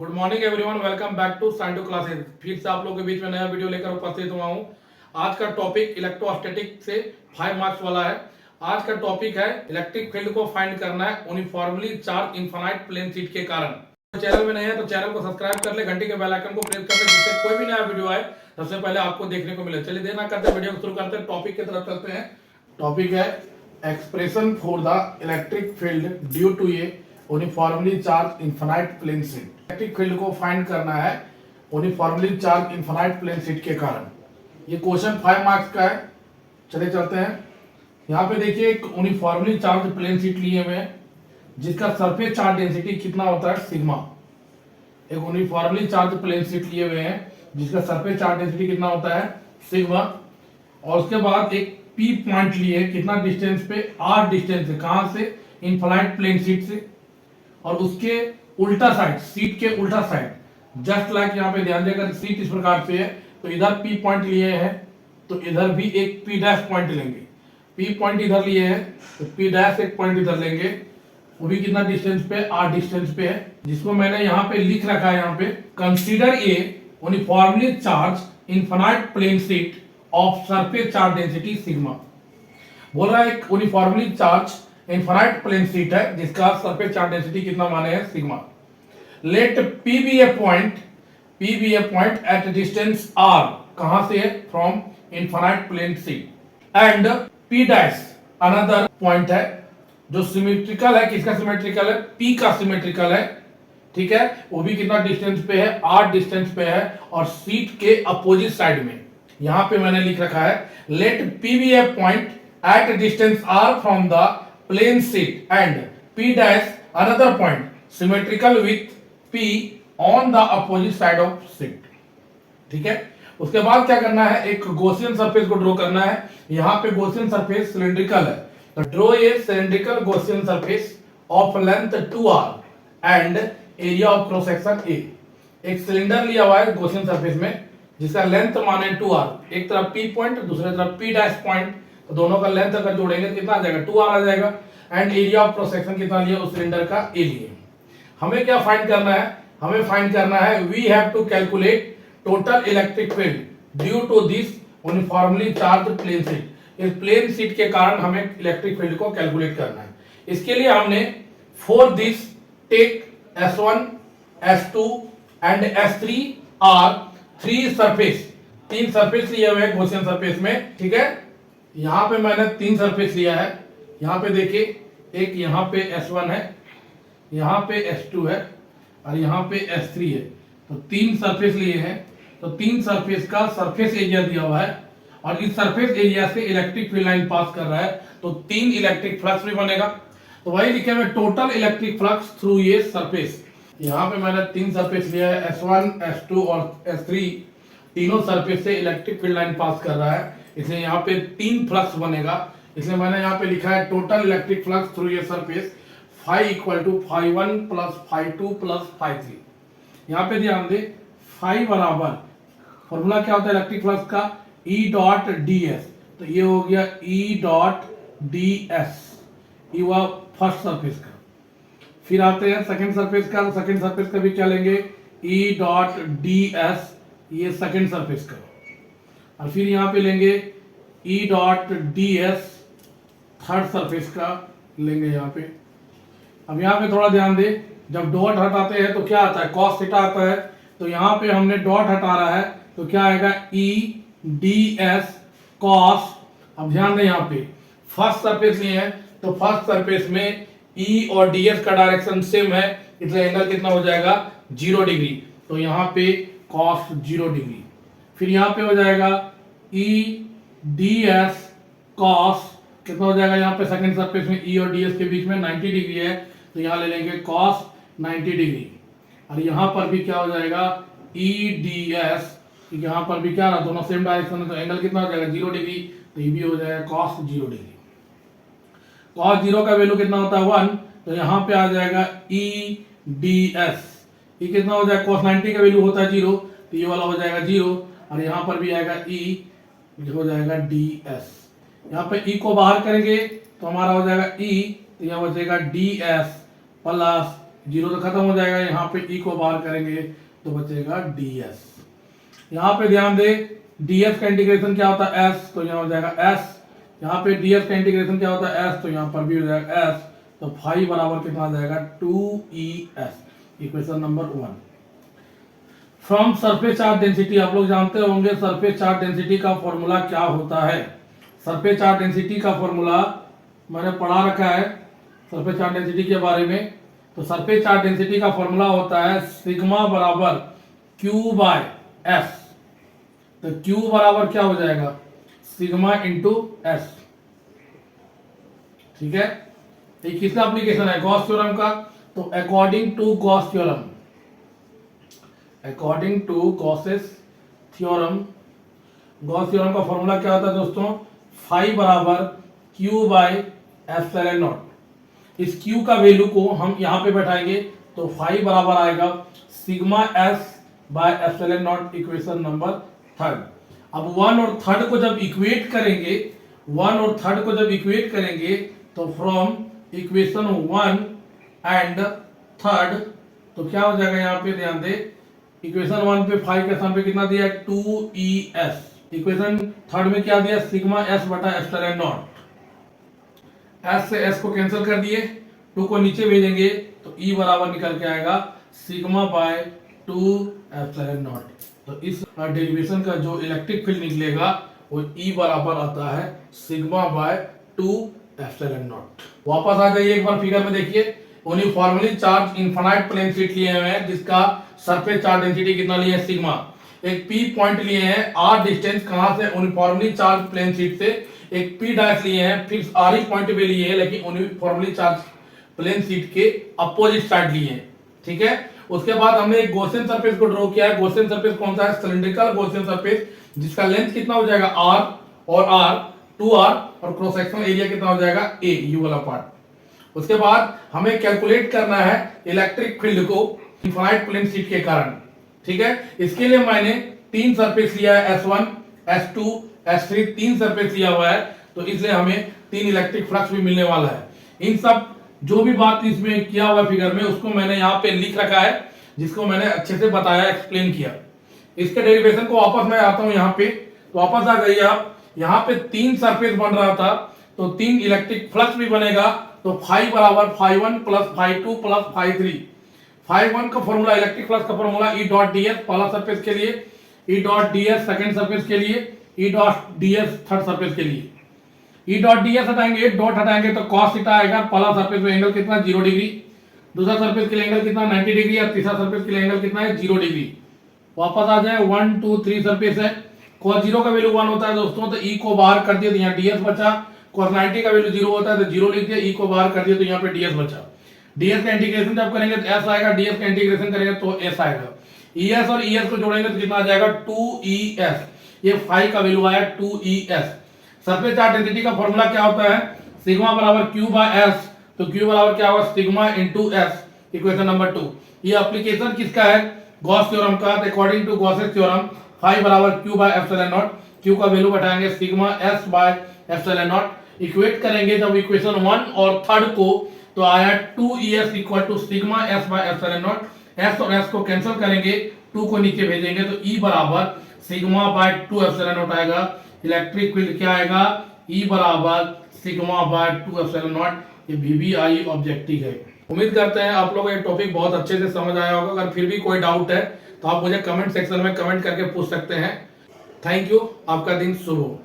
Good morning everyone, welcome back to Scinto classes. फिर से आप लोगों के बीच में नया वीडियो लेकर उपस्थित हुआ हूँ। आज का टॉपिक इलेक्ट्रोस्टैटिक से 5 मार्क्स वाला है। आज का टॉपिक है इलेक्ट्रिक फील्ड को फाइंड करना है uniformly charge infinite plane sheet के कारण। तो चैनल में नहीं है तो चैनल को सब्सक्राइब कर ले, घंटी के बेल आइकन को प्रेस कर ले, जिससे कोई भी नया वीडियो आए सबसे पहले आपको देखने को मिले। चलिए देर ना करते वीडियो को शुरू करते हैं, टॉपिक की तरफ चलते हैं। टॉपिक है expression for the electric field due to a uniformly charge infinite plane sheet. Electric field को फाइंड करना है uniformly charge infinite plane sheet के कारण। ये क्वेश्चन 5 मार्क्स का है। चले चलते हैं। यहाँ पे देखिए एक यूनिफॉर्मली चार्ज प्लेन शीट लिए हुए हैं जिसका सरफेस चार्ज डेंसिटी कितना होता है, सिग्मा। एक यूनिफॉर्मली चार्ज प्लेन शीट लिए हुए हैं जिसका सरफेस चार्ज डेंसिटी कितना होता है, सिग्मा। और उसके बाद एक पी पॉइंट लिए, कितना डिस्टेंस पे, आर डिस्टेंस से, कहां से, इनफाइनाइट प्लेन शीट से। और उसके उल्टा साइड, सीट के उल्टा साइड, जस्ट लाइक यहाँ पे ध्यान देकर सीट इस प्रकार से है तो इधर पी पॉइंट लिए हैं तो इधर भी एक पी डैश पॉइंट लेंगे। पी पॉइंट इधर लिए हैं तो पी डैश एक पॉइंट इधर लेंगे, वो भी कितना डिस्टेंस पे, आर डिस्टेंस पे है, जिसको मैंने यहाँ पे लिख रखा है। यहाँ पे consider a uniformly charge infinite plane sheet of surface charge density sigma. बोला एक uniformly charge infinite plane sheet है जिसका सरफेस चार्ज डेंसिटी कितना माने हैं, sigma. Let P be a point at distance r, कहां से है, from infinite plane sheet, and P dash another point है जो सिमेट्रिकल है। किसका सिमेट्रिकल है, P का सिमेट्रिकल है, ठीक है। वो भी कितना डिस्टेंस पे है, r डिस्टेंस पे है और सीट के अपोजिट साइड में। यहां पे मैंने लिख रखा है late P be a point at distance r from the plane sheet and P dash another point symmetrical with P on the opposite side of sheet, ठीक है। उसके बाद क्या करना है, एक गॉसियन सरफेस को ड्रॉ करना है। यहाँ पे गॉसियन सरफेस सिलिंड्रिकल है तो draw a cylindrical Gaussian surface of length 2r and area of cross section a। एक सिलेंडर लिया हुआ है गॉसियन सरफेस में जिसका लेंथ माने 2r, एक तरफ P पॉइंट दूसरी तरफ P डैश पॉइंट, तो दोनों का लेंथ अगर जोड़ेंगे तो कितना आ जाएगा, 2r आ जाएगा। And area of cross section कितना लिया, उस सिलेंडर का ए लिए। हमें क्या फाइंड करना है, हमें फाइंड करना है we have to calculate total electric field due to this uniformly charge plane sheet. इस प्लेन शीट के कारण हमें इलेक्ट्रिक फील्ड को कैलकुलेट करना है। इसके लिए हमने for this take S1 S2 and S3 are 3 surface, 3 surface लिए हुए हैं गॉसियन सरफेस में, ठीक है। यहां पे मैंने 3 सरफेस लिया है। यहां पे देखिए एक यहाँ पे S1 है, यहाँ पे S2 है और यहाँ पे S3 है, तो 3 सरफेस लिए हैं। तो 3 सरफेस का सरफेस एरिया दिया हुआ है और इस सरफेस एरिया से इलेक्ट्रिक फील्ड लाइन पास कर रहा है तो 3 इलेक्ट्रिक फ्लक्स भी बनेगा। तो वही लिखे हुए टोटल इलेक्ट्रिक फ्लक्स थ्रू ये सरफेस। यहाँ पे मैंने 3 सरफेस लिया है, S1 S2 और S3, तीनों सरफेस से इलेक्ट्रिक फील्ड लाइन पास कर रहा है, इसलिए यहाँ पे 3 फ्लक्स बनेगा। इसलिए मैंने यहाँ पे लिखा है टोटल इलेक्ट्रिक फ्लक्स थ्रू ये surface phi equal to phi1 plus phi2 plus phi3। यहाँ पे ध्यान दे, phi बराबर, फॉर्मूला क्या होता है इलेक्ट्रिक फ्लक्स का, E डॉट ds, तो ये हो गया E डॉट ds, ये हुआ फर्स्ट सरफेस का। फिर आते हैं सेकंड सरफेस का, तो सेकंड सरफेस का भी क्या लेंगे, E डॉट ds, ये सेकंड सरफेस का। और फिर यहाँ पे लेंगे E dot ds, third surface का लेंगे यहाँ पे। अब यहाँ पे थोड़ा ध्यान दे, जब डॉट हटाते हैं तो क्या आता है, कॉस थीटा आता है, तो यहाँ पे हमने डॉट हटा रहा है तो क्या आएगा, E ds कॉस। अब ध्यान दे यहाँ पे फर्स्ट सरफेस लिए हैं तो फर्स्ट सरफेस में E और ds का डायरेक्शन सेम है, इसलिए एंगल कितना हो जाएगा, 0 डिग्री, तो यहाँ पे कॉस 0 डिग्री। फिर यहाँ पे हो जाएगा E ds कॉस, कितना हो जाएगा, यहाँ पे सेकंड सरफेस में E और ds के बीच में 90 डिग्री है तो यहाँ ले लेंगे cos 90 डिग्री। और यहाँ पर भी क्या हो जाएगा, E ds, यहाँ पर भी क्या रहा, दोनों सेम डायरेक्शन है तो एंगल कितना हो जाएगा, 0 डिग्री, तो ये भी हो जाएगा cos 0 डिग्री। cos 0 का वैल्यू कितना होता है, 1, तो यहाँ पे आ जाएगा E ds, ये कितना हो जाएगा, cos 90 का वैल्यू होता है 0, तो ये वाला हो जाएगा 0 और यहाँ पर भी आएगा E, हो जाएगा ds। यहाँ पे E को बाहर करेंगे तो हमारा हो जाएगा E, तो यहाँ बचेगा ds प्लस जीरो तो खत्म हो जाएगा, यहाँ पे ई को बाहर करेंगे तो बचेगा ds। यहाँ पे ध्यान दे ds का इंटीग्रेशन क्या होता है s, तो यहाँ हो जाएगा s। यहाँ पे ds का इंटीग्रेशन क्या होता है s, तो यहाँ पर भी हो जाएगा s। तो फाई बराबर कितना आ जाएगा 2es, equation number 1। From surface charge density, आप लोग जानते होंगे सरफेस चार्ज डेंसिटी का फॉर्मूला क्या होता है। सरफेस चार्ज डेंसिटी का फॉर्मूला मैंने पढ़ा रखा है सरफेस चार्ज डेंसिटी के बारे में। तो सरफेस चार्ज डेंसिटी का फॉर्मूला होता है सिग्मा बराबर क्यू बाय एस। तो क्यू बराबर क्या हो जाएगा सिग्मा इंटू एस, ठीक है। ये किसका एप्लीकेशन है गॉस थ्योरम का। तो according to Gauss theorem, according to Gauss's theorem, Gauss theorem का फॉर्मूला क्या होता है दोस्तों, फाई बराबर क्यू बाय एप्सिलॉन नॉट। इस क्यू का वैल्यू को हम यहां पे बैठाएंगे तो फाई बराबर आएगा sigma s by epsilon naught, equation number 3। अब 1 और 3 को जब इक्वेट करेंगे, 1 और 3 को जब इक्वेट करेंगे तो फ्रॉम इक्वेशन 1 एंड 3 तो क्या हो जाएगा, यहाँ पे ध्यान दे इक्वेशन 1 पे फाई के स्थान पे कितना दिया 2es, इक्वेशन 3 में क्या दिया सिग्मा एस बटा एप्सिलॉन नॉट। एस से एस को कैंसिल कर दिए, 2 को नीचे भेजेंगे तो ई बराबर निकल के आएगा सिग्मा बाय 2 एप्सिलॉन नॉट। तो इस डेरिवेशन का जो इलेक्ट्रिक फील्ड निकलेगा वो ई बराबर आता है सिग्मा बाय 2 एप्सिलॉन नॉट। वापस आ जाइए एक बार फिगर में देखिए, uniformly charge infinite plane sheet लिए हुए हैं जिसका सरफेस चार्ज डेंसिटी कितना लिए है सिग्मा। एक पी पॉइंट लिए हैं, आर डिस्टेंस कहां से यूनिफॉर्मली चार्ज प्लेन शीट से, एक पी डैश लिए हैं, फिर आर ही पॉइंट पे लिए हैं लेकिन यूनिफॉर्मली चार्ज प्लेन शीट के अपोजिट साइड लिए हैं, ठीक है। उसके बाद हमने एक गॉसियन सरफेस को ड्रॉ किया है। गॉसियन सरफेस कौन सा है, सिलिंड्रिकल गॉसियन सरफेस जिसका लेंथ कितना हो जाएगा r और r 2r और क्रॉस सेक्शनल एरिया कितना हो जाएगा a, यू वाला पार्ट। उसके बाद हमें कैलकुलेट करना है इलेक्ट्रिक फील्ड को इनफाइनाइट प्लेन शीट के कारण, ठीक है। इसके लिए मैंने 3 सरफेस लिया है S1 S2 S3, 3 सरफेस लिया हुआ है तो इसलिए हमें 3 इलेक्ट्रिक फ्लक्स भी मिलने वाला है। इन सब जो भी बात इसमें किया हुआ फिगर में उसको मैंने यहाँ पे लिख रखा है, जिसको मैंने अच्छे से बताया एक्सप्लेन किया। इसके डेरिवेशन को वापस मैं आता हूँ यहाँ पे, तो वापस आ जाइए आप। यहाँ पे 3 सरफेस बन रहा था तो 3 इलेक्ट्रिक फ्लक्स भी बनेगा। तो फाई बराबर phi 1 plus phi 2 plus phi 3। Phi 1 का फॉर्मूला इलेक्ट्रिक फ्लक्स का formula E dot d s पहला सरफेस के लिए, E dot d s second surface के लिए, E dot d s third surface के लिए। ई डॉट डी एस हटाएंगे, डॉट हटाएंगे तो कॉस थीटा आएगा। पहला सरफेस में एंगल कितना 0 डिग्री, दूसरा सरफेस के लिए एंगल कितना 90 डिग्री और तीसरा सरफेस के लिए एंगल कितना है 0 डिग्री। वापस आ जाए 1 2 3 सरफेस है, cos 0 का वैल्यू 1 होता है दोस्तों तो ई को बाहर कर दिया तो यहाँ ds बचा। cos 90 का वैल्यू 0 होता है तो 0 लिख दिया, ई को बाहर कर दिया तो यहाँ पे ds बचा। ds का इंटीग्रेशन जब करेंगे तो s आएगा, ds का इंटीग्रेशन करेंगे तो s आएगा। es और es को जोड़ेंगे तो कितना आ जाएगा 2es, ये फाई का वैल्यू आया 2es। सरफेस चार्ज डेंसिटी का फॉर्मूला क्या होता है सिग्मा बराबर q बाय s, तो q बराबर क्या होगा sigma into s, equation number 2। ये एप्लीकेशन किसका है गॉस थ्योरम का। According to Gauss's theorem phi बराबर q by epsilon naught, q का वैल्यू बैठाएंगे sigma s by epsilon naught. Equate करेंगे जब इक्वेशन 1 और 3 को तो आया 2es equal to sigma s by epsilon naught. s और s को कैंसिल करेंगे, 2 को नीचे भेजेंगे तो e बराबर सिग्मा बाय 2 एप्सिलॉन नॉट आएगा। इलेक्ट्रिक फील्ड क्या आएगा E बराबर सिग्मा बाय 2 एप्सिलॉन नॉट। ये VVI ऑब्जेक्टिव है। उम्मीद करते हैं आप लोगों को ये टॉपिक बहुत अच्छे से समझ आया होगा। अगर फिर भी कोई डाउट है तो आप मुझे कमेंट सेक्शन में कमेंट करके पूछ सकते हैं। थैंक यू, आपका दिन शुभ हो।